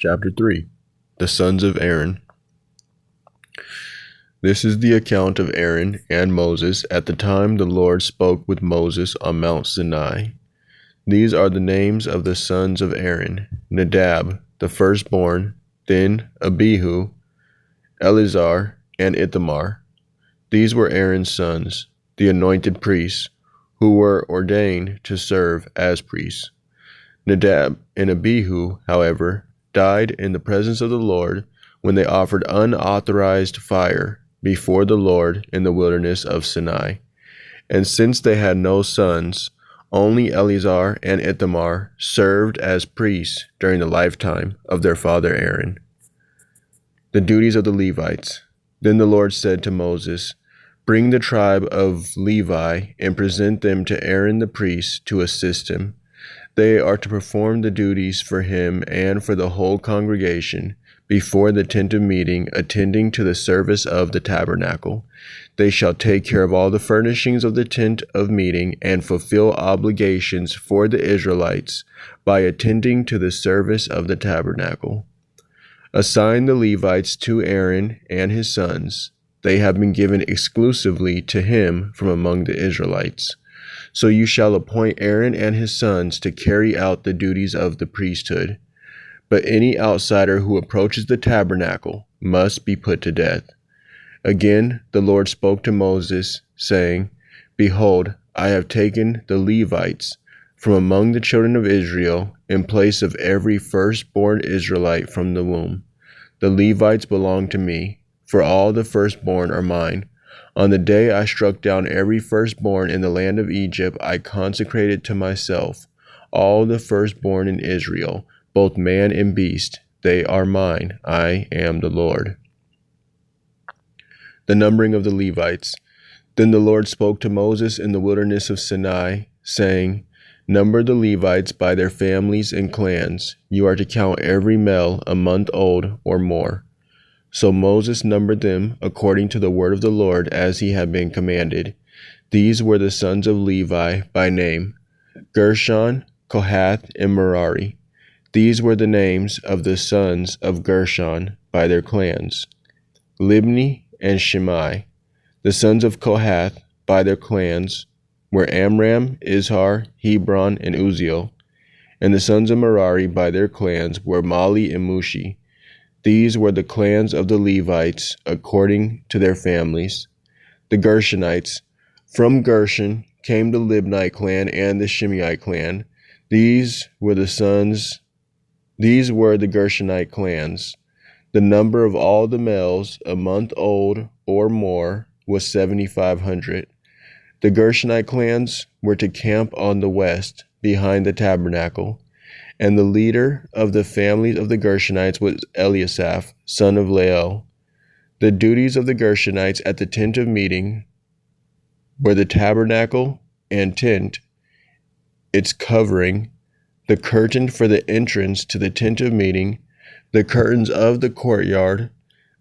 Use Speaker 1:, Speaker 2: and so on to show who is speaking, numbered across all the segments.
Speaker 1: Chapter 3. The Sons of Aaron. This is the account of Aaron and Moses at the time the Lord spoke with Moses on Mount Sinai. These are the names of the sons of Aaron: Nadab, the firstborn, then Abihu, Eleazar, and Ithamar. These were Aaron's sons, the anointed priests, who were ordained to serve as priests. Nadab and Abihu, however, died in the presence of the Lord when they offered unauthorized fire before the Lord in the wilderness of Sinai. And since they had no sons, only Eleazar and Ithamar served as priests during the lifetime of their father Aaron. The duties of the Levites. Then the Lord said to Moses, "Bring the tribe of Levi and present them to Aaron the priest to assist him. They are to perform the duties for him and for the whole congregation before the tent of meeting, attending to the service of the tabernacle. They shall take care of all the furnishings of the tent of meeting and fulfill obligations for the Israelites by attending to the service of the tabernacle. Assign the Levites to Aaron and his sons. They have been given exclusively to him from among the Israelites. So you shall appoint Aaron and his sons to carry out the duties of the priesthood. But any outsider who approaches the tabernacle must be put to death." Again, the Lord spoke to Moses, saying, "Behold, I have taken the Levites from among the children of Israel in place of every firstborn Israelite from the womb. The Levites belong to me, for all the firstborn are mine. On the day I struck down every firstborn in the land of Egypt, I consecrated to myself all the firstborn in Israel, both man and beast. They are mine. I am the Lord." The numbering of the Levites. Then the Lord spoke to Moses in the wilderness of Sinai, saying, "Number the Levites by their families and clans. You are to count every male a month old or more." So Moses numbered them according to the word of the Lord as he had been commanded. These were the sons of Levi by name: Gershon, Kohath, and Merari. These were the names of the sons of Gershon by their clans: Libni and Shimei. The sons of Kohath by their clans were Amram, Izhar, Hebron, and Uzziel. And the sons of Merari by their clans were Mali and Mushi. These were the clans of the Levites according to their families. The Gershonites. From Gershon came the Libnite clan and the Shimei clan. These were the Gershonite clans. The number of all the males a month old or more was 7,500. The Gershonite clans were to camp on the west, behind the tabernacle. And the leader of the families of the Gershonites was Eliasaph, son of Lael. The duties of the Gershonites at the tent of meeting were the tabernacle and tent, its covering, the curtain for the entrance to the tent of meeting, the curtains of the courtyard,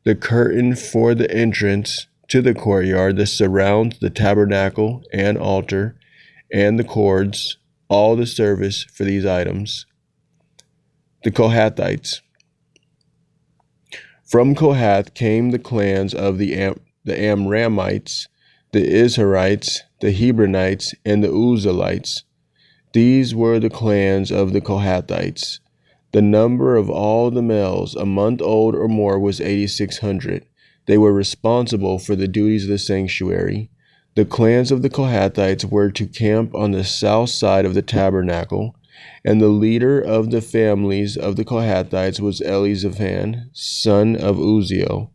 Speaker 1: the curtain for the entrance to the courtyard that surrounds the tabernacle and altar, and the cords, all the service for these items. The Kohathites. From Kohath came the clans of the Amramites, the Izharites, the Hebronites, and the Uzzielites. These were the clans of the Kohathites. The number of all the males a month old or more was 8,600. They were responsible for the duties of the sanctuary. The clans of the Kohathites were to camp on the south side of the tabernacle, and the leader of the families of the Kohathites was Elizaphan, son of Uzziel.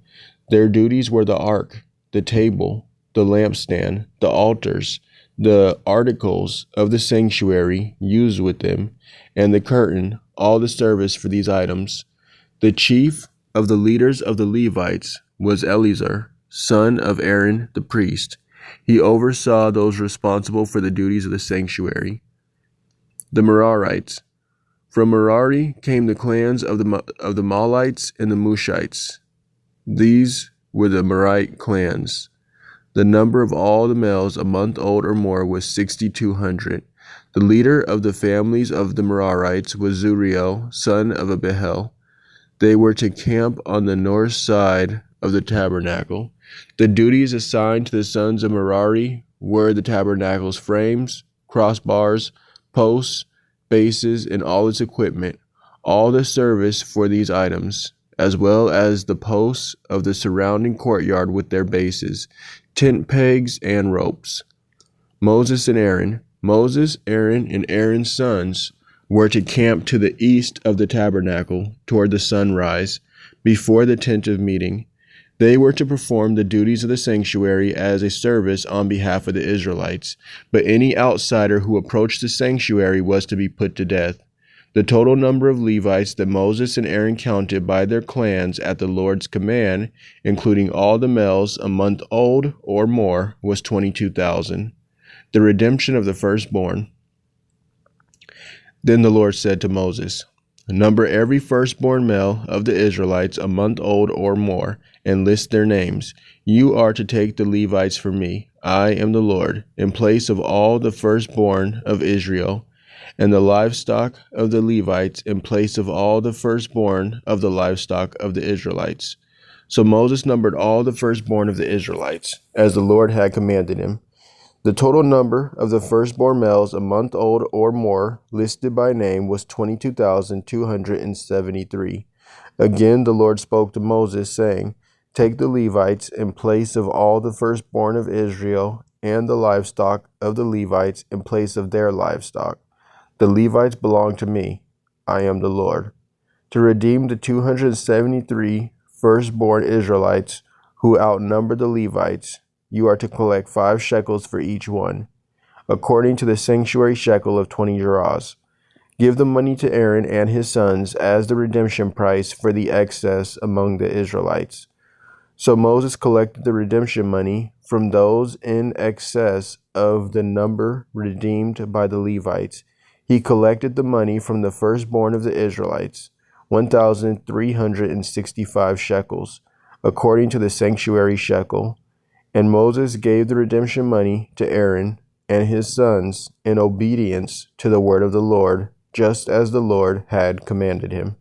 Speaker 1: Their duties were the ark, the table, the lampstand, the altars, the articles of the sanctuary used with them, and the curtain, all the service for these items. The chief of the leaders of the Levites was Eleazar, son of Aaron the priest. He oversaw those responsible for the duties of the sanctuary. The Merarites. From Merari came the clans of the Mahlites and the Mushites. These were the Merite clans. The number of all the males a month old or more was 6,200. The leader of the families of the Merarites was Zuriel, son of Abihail. They were to camp on the north side of the tabernacle. The duties assigned to the sons of Merari were the tabernacle's frames, crossbars, posts, bases, and all its equipment, all the service for these items, as well as the posts of the surrounding courtyard with their bases, tent pegs, and ropes. Moses and Aaron. Moses, Aaron, and Aaron's sons were to camp to the east of the tabernacle toward the sunrise, before the tent of meeting. They were to perform the duties of the sanctuary as a service on behalf of the Israelites, but any outsider who approached the sanctuary was to be put to death. The total number of Levites that Moses and Aaron counted by their clans at the Lord's command, including all the males a month old or more, was 22,000. The redemption of the firstborn. Then the Lord said to Moses, "Number every firstborn male of the Israelites a month old or more, and list their names. You are to take the Levites for me. I am the Lord, in place of all the firstborn of Israel, and the livestock of the Levites in place of all the firstborn of the livestock of the Israelites." So Moses numbered all the firstborn of the Israelites, as the Lord had commanded him. The total number of the firstborn males a month old or more, listed by name, was 22,273. Again the Lord spoke to Moses, saying, "Take the Levites in place of all the firstborn of Israel, and the livestock of the Levites in place of their livestock. The Levites belong to me. I am the Lord. To redeem the 273 firstborn Israelites who outnumber the Levites, you are to collect 5 shekels for each one, according to the sanctuary shekel of 20 gerahs. Give the money to Aaron and his sons as the redemption price for the excess among the Israelites." So Moses collected the redemption money from those in excess of the number redeemed by the Levites. He collected the money from the firstborn of the Israelites, 1,365 shekels, according to the sanctuary shekel. And Moses gave the redemption money to Aaron and his sons in obedience to the word of the Lord, just as the Lord had commanded him.